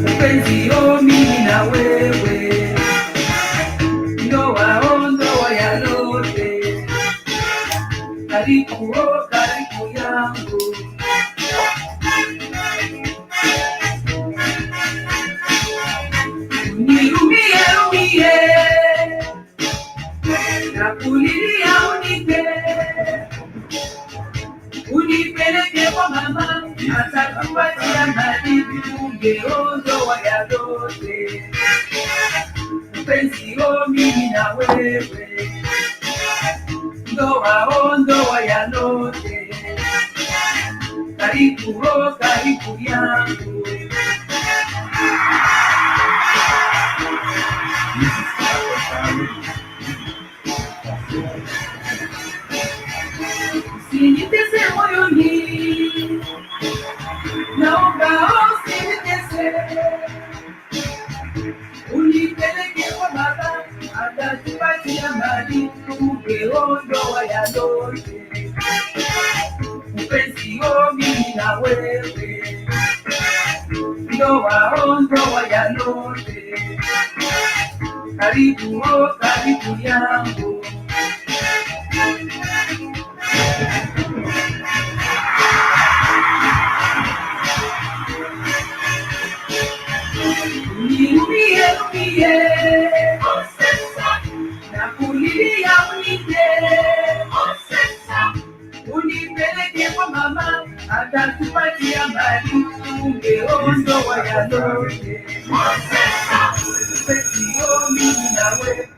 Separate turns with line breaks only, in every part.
Mpenzi mimi na wewe, ndoa ya lote, karibu yangu, nirumie na kulilia, unipeleke kwa mama, atakupatia majibu, ndoa ya lote. Mpenzi mimi na wewe, ndoa ya lote, karibu yangu. Usinitese moyoni, naomba usinitese, unipeleke kwa baba, atatupatia mali, ndoa ya lote. Mpenzi mimi na wewe, ndoa ya lote, karibu yangu. Nirumie na kulilia, unipeleke kwa mama, atatupatia mali, ndoa ya lote. Mpenzi mimi na wewe.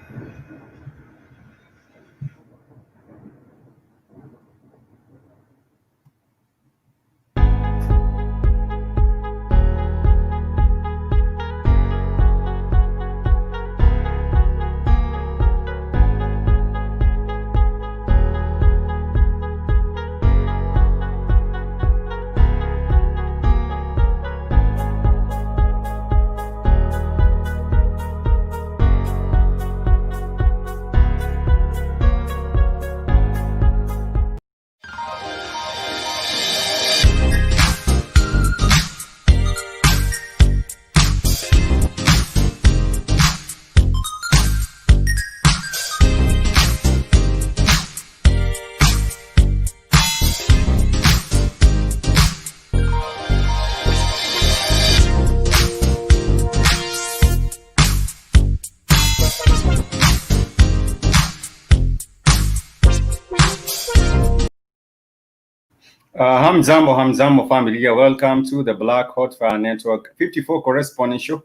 Hamzambo familia, welcome to the Black Hot Fire Network 54 corresponding show.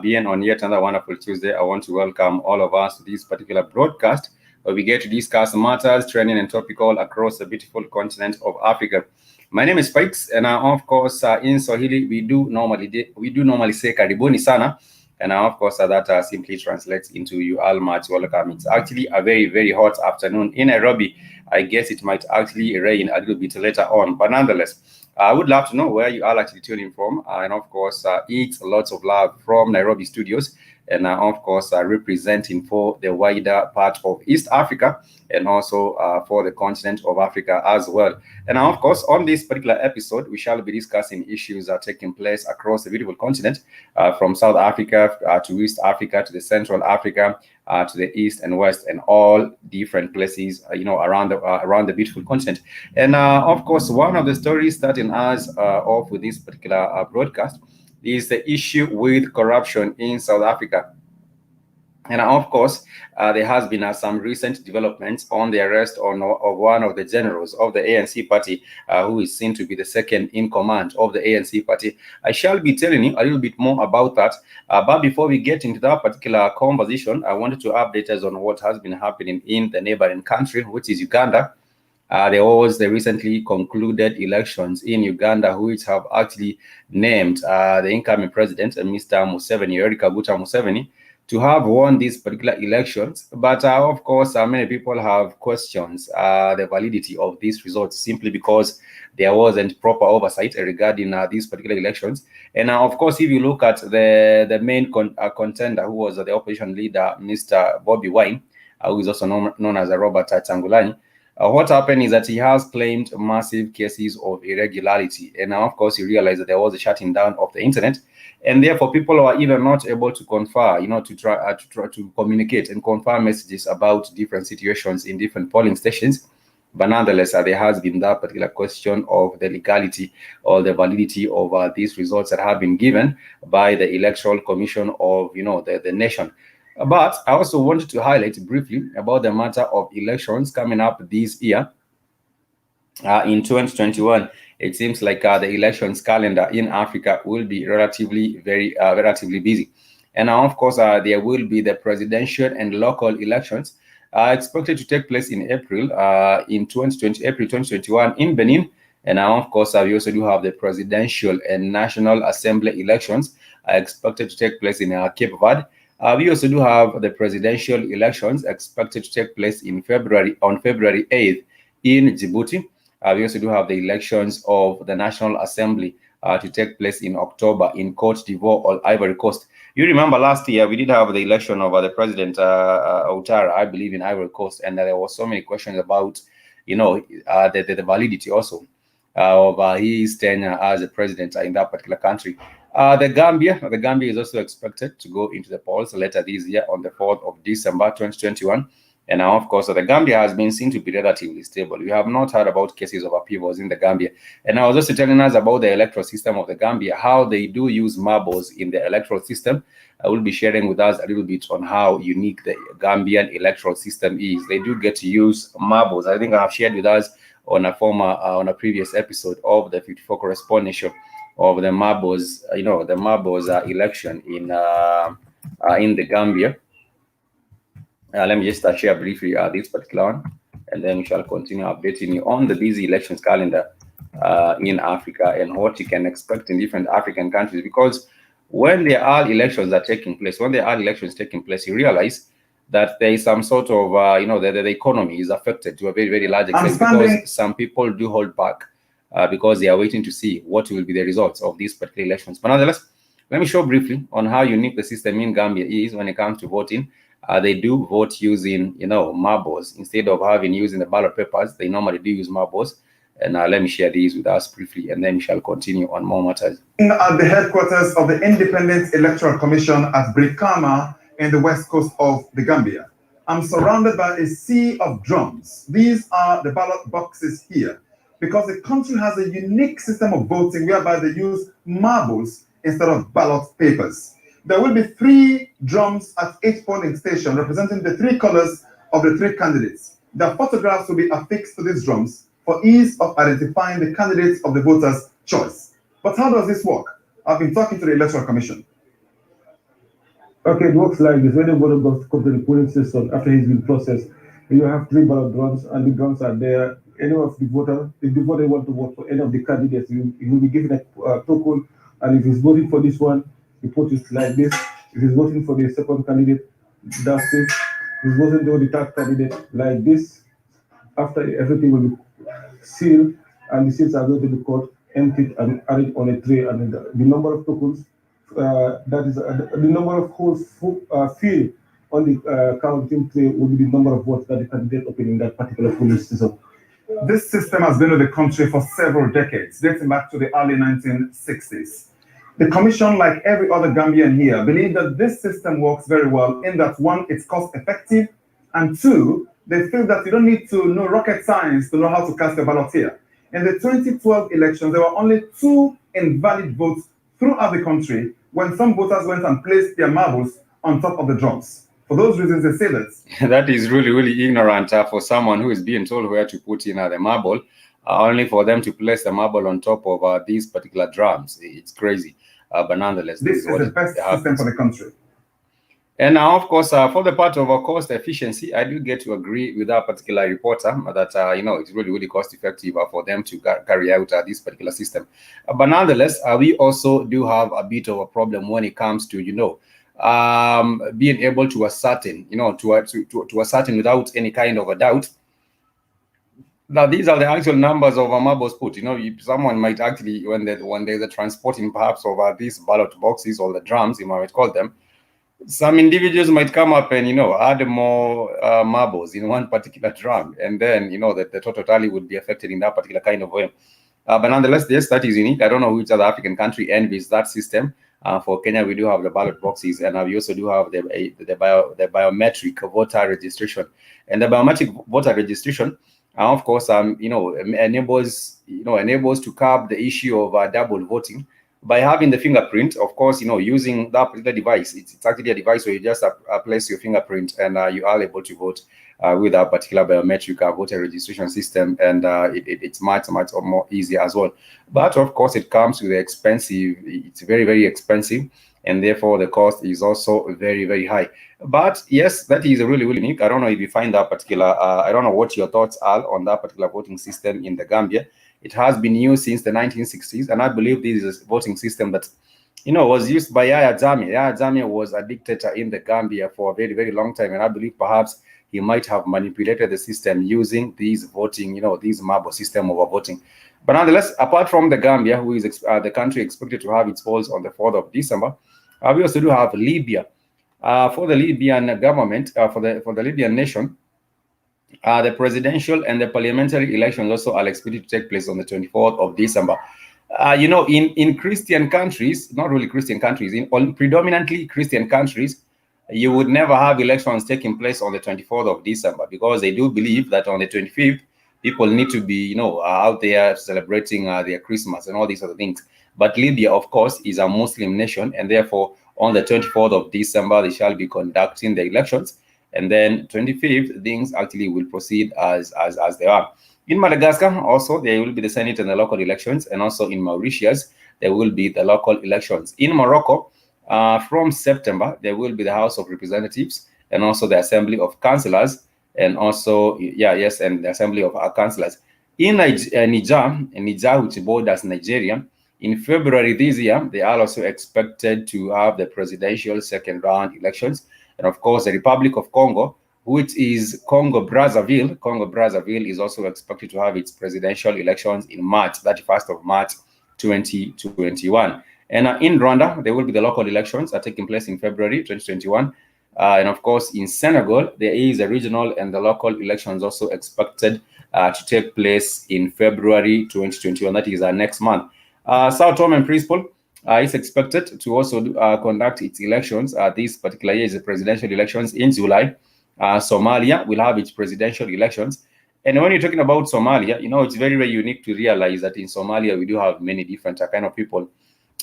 Being on yet another wonderful Tuesday, I want to welcome all of us to this particular broadcast where we get to discuss matters trending and topical across the beautiful continent of Africa. My name is Pikes, and of course in Swahili we do normally say karibuni sana, and of course that simply translates into you all much welcome. It's actually a very, very hot afternoon in Nairobi. I guess it might actually rain a little bit later on, but nonetheless, I would love to know where you are actually tuning from, and of course, it's lots of love from Nairobi studios, and of course, representing for the wider part of East Africa, and also for the continent of Africa as well. And of course, on this particular episode, we shall be discussing issues that are taking place across the beautiful continent, from South Africa to East Africa to the Central Africa, to the east and west, and all different places, around the beautiful continent. And of course, one of the stories starting us off with this particular broadcast is the issue with corruption in South Africa. And of course, there has been some recent developments on the arrest of one of the generals of the ANC party, who is seen to be the second in command of the ANC party. I shall be telling you a little bit more about that. But before we get into that particular conversation, I wanted to update us on what has been happening in the neighboring country, which is Uganda. There was the recently concluded elections in Uganda, which have actually named the incoming president, Mr. Museveni, Yoweri Kaguta Museveni, to have won these particular elections. But of course, many people have questions the validity of these results simply because there wasn't proper oversight regarding these particular elections. And of course, if you look at the main contender, who was the opposition leader, Mr. Bobby Wine, who is also known as Robert Kyagulanyi, what happened is that he has claimed massive cases of irregularity. And now, of course, he realized that there was a shutting down of the internet. And therefore, people are either not able to confer, to try to communicate and confirm messages about different situations in different polling stations. But nonetheless, there has been that particular question of the legality or the validity of these results that have been given by the Electoral Commission of, the nation. But I also wanted to highlight briefly about the matter of elections coming up this year. In 2021, it seems like the elections calendar in Africa will be relatively busy. And now, of course, there will be the presidential and local elections expected to take place in April 2021 in Benin. And now, of course, we also do have the presidential and national assembly elections expected to take place in Cape Verde. We also do have the presidential elections expected to take place on February 8th in Djibouti. We also do have the elections of the National Assembly to take place in October in Cote d'Ivoire or Ivory Coast. You remember last year we did have the election of the President Ouattara, I believe, in Ivory Coast, and there were so many questions about, the validity also of his tenure as a president in that particular country. The Gambia is also expected to go into the polls later this year on the 4th of December 2021. And now, of course, the Gambia has been seen to be relatively stable. We have not heard about cases of upheavals in the Gambia. And I was also telling us about the electoral system of the Gambia, how they do use marbles in the electoral system. I will be sharing with us a little bit on how unique the Gambian electoral system is. They do get to use marbles. I think I have shared with us on a previous episode of the 54 Correspondent Show of the marbles, the marbles election in the Gambia. Let me just share briefly this particular one, and then we shall continue updating you on the busy elections calendar in Africa and what you can expect in different African countries. Because when there are elections taking place, you realize that there is some sort of, the economy is affected to a very, very large extent because some people do hold back because they are waiting to see what will be the results of these particular elections. But nonetheless, let me show briefly on how unique the system in Gambia is when it comes to voting. They do vote using, marbles. Instead of using the ballot papers, they normally do use marbles. And let me share these with us briefly, and then we shall continue on more matters.
At the headquarters of the Independent Electoral Commission at Brikama in the west coast of the Gambia, I'm surrounded by a sea of drums. These are the ballot boxes here, because the country has a unique system of voting whereby they use marbles instead of ballot papers. There will be 3 drums at each polling station representing the 3 colors of the 3 candidates. Their photographs will be affixed to these drums for ease of identifying the candidates of the voters' choice. But how does this work? I've been talking to the Electoral Commission.
Okay, it works like this. When the voter goes to come to the polling station after he's been processed, you have 3 ballot drums, and the drums are there. Any of the voter, if the voter want to vote for any of the candidates, he will be given a token, and if he's voting for this one, he puts it like this. If he's voting for the second candidate, that's it. If he's voting for the third candidate, like this. After everything will be sealed, and the seals are going to be cut, emptied, and added on a tray, and the number of tokens, that is the number of holes filled on the counting tray will be the number of votes that the candidate obtained in that particular polling station.
This system has been in the country for several decades, dating back to the early 1960s. The Commission, like every other Gambian here, believe that this system works very well in that, 1, it's cost effective, and 2, they feel that you don't need to know rocket science to know how to cast a ballot here. In the 2012 elections, there were only 2 invalid votes throughout the country when some voters went and placed their marbles on top of the drums. For those reasons, they say that.
That is really, really ignorant for someone who is being told where to put in the marble, only for them to place the marble on top of these particular drums. It's crazy. But nonetheless,
this is the best system for the country.
And now, of course, for the part of cost efficiency, I do get to agree with that particular reporter that, it's really, really cost effective for them to carry out this particular system. But nonetheless, we also do have a bit of a problem when it comes to, being able to ascertain, to ascertain without any kind of a doubt. Now, these are the actual numbers of marbles put. Someone might actually, when there's a transporting perhaps of these ballot boxes or the drums, you might call them, some individuals might come up and add more marbles in one particular drum, and then the total tally would be affected in that particular kind of way. But nonetheless, yes, that is unique. I don't know which other African country envies that system. For Kenya, we do have the ballot boxes, and we also do have the biometric voter registration. And the biometric voter registration, of course, enables to curb the issue of double voting by having the fingerprint. Of course, using that particular device. It's actually a device where you just place your fingerprint, and you are able to vote with a particular biometric voter registration system, and it's much more easier as well. But of course, it comes with expensive. It's very, very expensive, and therefore the cost is also very, very high. But yes, that is really, really unique. I don't know if you find that particular. I don't know what your thoughts are on that particular voting system in the Gambia. It has been used since the 1960s, and I believe this is a voting system that was used by Yahya Jammeh. Yahya Jammeh was a dictator in the Gambia for a very, very long time, and I believe perhaps he might have manipulated the system using these voting, these marble system of voting. But nonetheless, apart from the Gambia, who is the country expected to have its polls on the 4th of December, we also do have Libya. For the Libyan government, for the Libyan nation, the presidential and the parliamentary elections also are expected to take place on the 24th of December. In Christian countries, not really Christian countries, in predominantly Christian countries, you would never have elections taking place on the 24th of December, because they do believe that on the 25th, people need to be, out there celebrating their Christmas and all these other things. But Libya, of course, is a Muslim nation, and therefore on the 24th of December, they shall be conducting the elections. And then 25th, things actually will proceed as they are. In Madagascar, also, there will be the Senate and the local elections. And also in Mauritius, there will be the local elections. In Morocco, from September, there will be the House of Representatives and also the Assembly of Councillors, and also, and the Assembly of Councillors. In Niger, which borders Nigeria, in February this year, they are also expected to have the presidential second round elections. And of course, the Republic of Congo, which is Congo-Brazzaville is also expected to have its presidential elections in March, 31st of March, 2021. And in Rwanda, there will be the local elections that are taking place in February 2021. And of course, in Senegal, there is a regional and the local elections also expected to take place in February 2021. That is next month. Sao Tome and Principe is expected to also conduct its elections. This particular year is the presidential elections in July. Somalia will have its presidential elections. And when you're talking about Somalia, it's very, very unique to realize that in Somalia, we do have many different kind of people.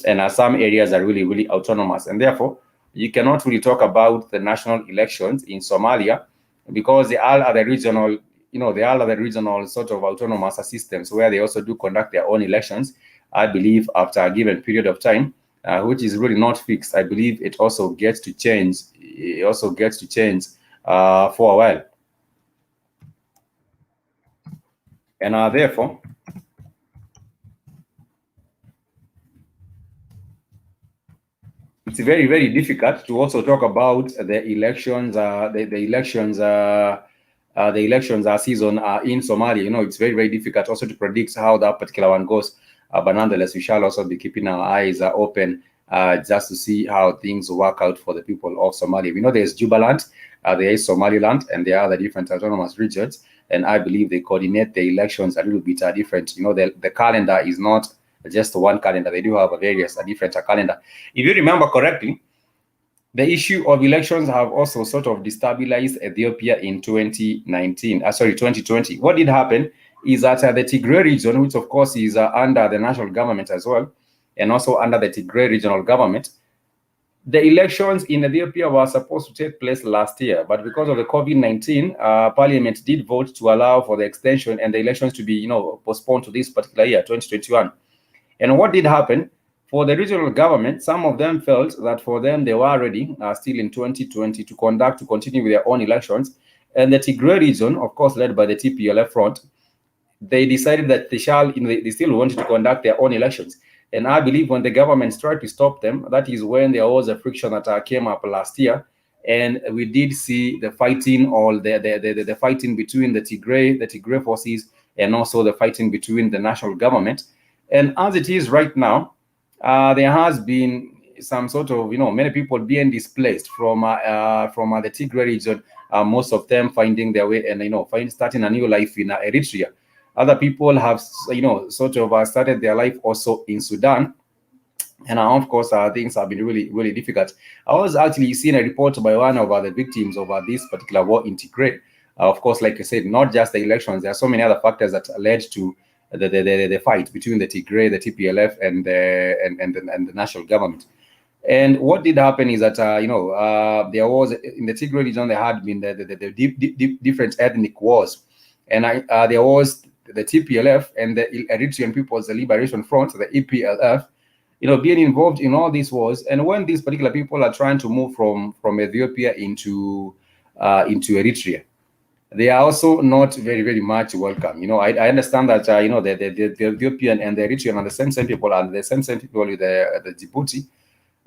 And some areas are really, really autonomous. And therefore, you cannot really talk about the national elections in Somalia, because they all are the regional, sort of autonomous systems where they also do conduct their own elections. I believe after a given period of time, which is really not fixed. I believe it also gets to change. It also gets to change for a while. And therefore, it's very, very difficult to also talk about the elections, the elections season in Somalia. It's very, very difficult also to predict how that particular one goes. But nonetheless, we shall also be keeping our eyes open just to see how things work out for the people of Somalia. We know there's Jubaland, there is Somaliland, and there are the different autonomous regions. And I believe they coordinate the elections a little bit different. The calendar is not just one calendar. They do have a various different calendar. If you remember correctly, the issue of elections have also sort of destabilized Ethiopia in 2020. What did happen is that the Tigray region, which of course is under the national government as well, and also under the Tigray regional government, the elections in Ethiopia were supposed to take place last year, but because of the COVID-19, Parliament did vote to allow for the extension and the elections to be, postponed to this particular year, 2021. And what did happen? For the regional government, some of them felt that for them, they were ready still in 2020 to continue with their own elections. And the Tigray region, of course, led by the TPLF front, they decided that they still wanted to conduct their own elections. And I believe when the governments tried to stop them, that is when there was a friction that came up last year. And we did see the fighting, or the fighting between the Tigray forces, and also the fighting between the national government. And as it is right now, there has been some sort of, many people being displaced from the Tigray region. Most of them finding their way and starting a new life in Eritrea. Other people have sort of started their life also in Sudan. And of course, things have been really, really difficult. I was actually seeing a report by one of the victims of this particular war in Tigray. Of course, like I said, not just the elections. There are so many other factors that led to the fight between the Tigray, the TPLF, and the national government. And what did happen is that there was, in the Tigray region, there had been the different ethnic wars, and there was the TPLF and the Eritrean People's Liberation Front, the EPLF, being involved in all these wars. And when these particular people are trying to move from Ethiopia into Eritrea, they are also not very, very much welcome. I understand that the Ethiopian and the Eritrean are the same people, and the same people with the Djibouti.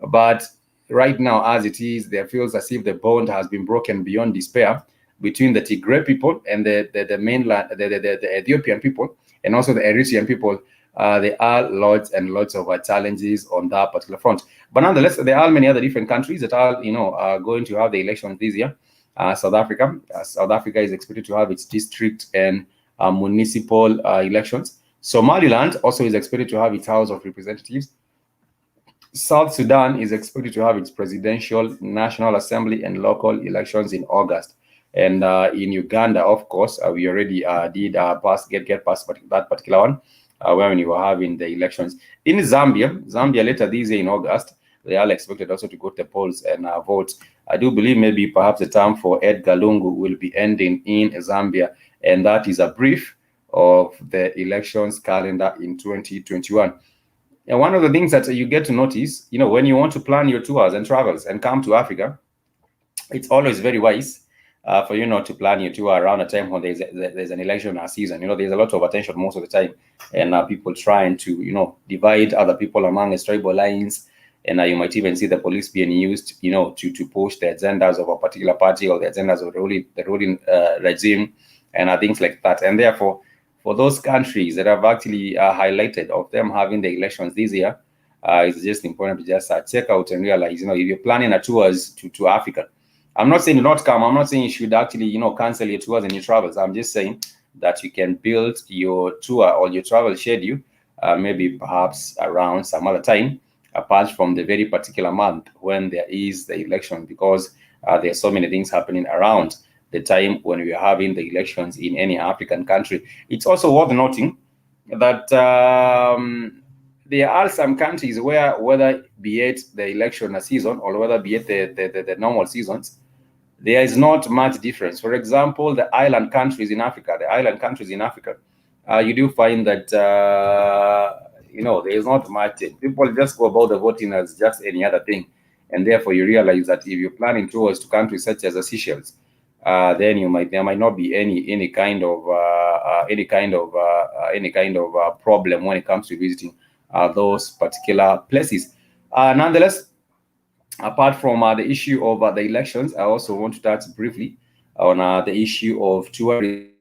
But right now, as it is, there feels as if the bond has been broken beyond despair between the Tigray people and the mainland, the Ethiopian people, and also the Eritrean people. There are lots and lots of challenges on that particular front. But nonetheless, there are many other different countries that are, are going to have the elections this year. South Africa is expected to have its district and municipal elections. Somaliland also is expected to have its House of Representatives. South Sudan is expected to have its presidential, National Assembly, and local elections in August. And in Uganda, of course, we already did get past that particular one, when we were having the elections. In Zambia later this year in August, they are expected also to go to the polls and vote. I do believe maybe perhaps the term for Edgar Lungu will be ending in Zambia, and that is a brief of the elections calendar in 2021. And one of the things that you get to notice, when you want to plan your tours and travels and come to Africa, it's always very wise for you not to plan your tour around a time when there's an election season. There's a lot of attention most of the time, and people trying to divide other people among tribal lines, and you might even see the police being used to push the agendas of a particular party or the agendas of the ruling regime and things like that. And therefore, for those countries that have actually highlighted of them having the elections this year, it's just important to just check out and realize, if you're planning a tours to Africa, I'm not saying not come. I'm not saying you should actually, cancel your tours and your travels. I'm just saying that you can build your tour or your travel schedule, maybe perhaps around some other time, apart from the very particular month when there is the election, because there are so many things happening around the time when we are having the elections in any African country. It's also worth noting that there are some countries where, whether be it the election season or whether be it the normal seasons, there is not much difference. For example, the island countries in Africa, you do find that there is not much. People just go about the voting as just any other thing, and therefore you realize that if you're planning tours to countries such as the Seychelles, then there might not be any kind of problem when it comes to visiting those particular places. Nonetheless, apart from the issue of the elections, I also want to touch briefly on the issue of tourism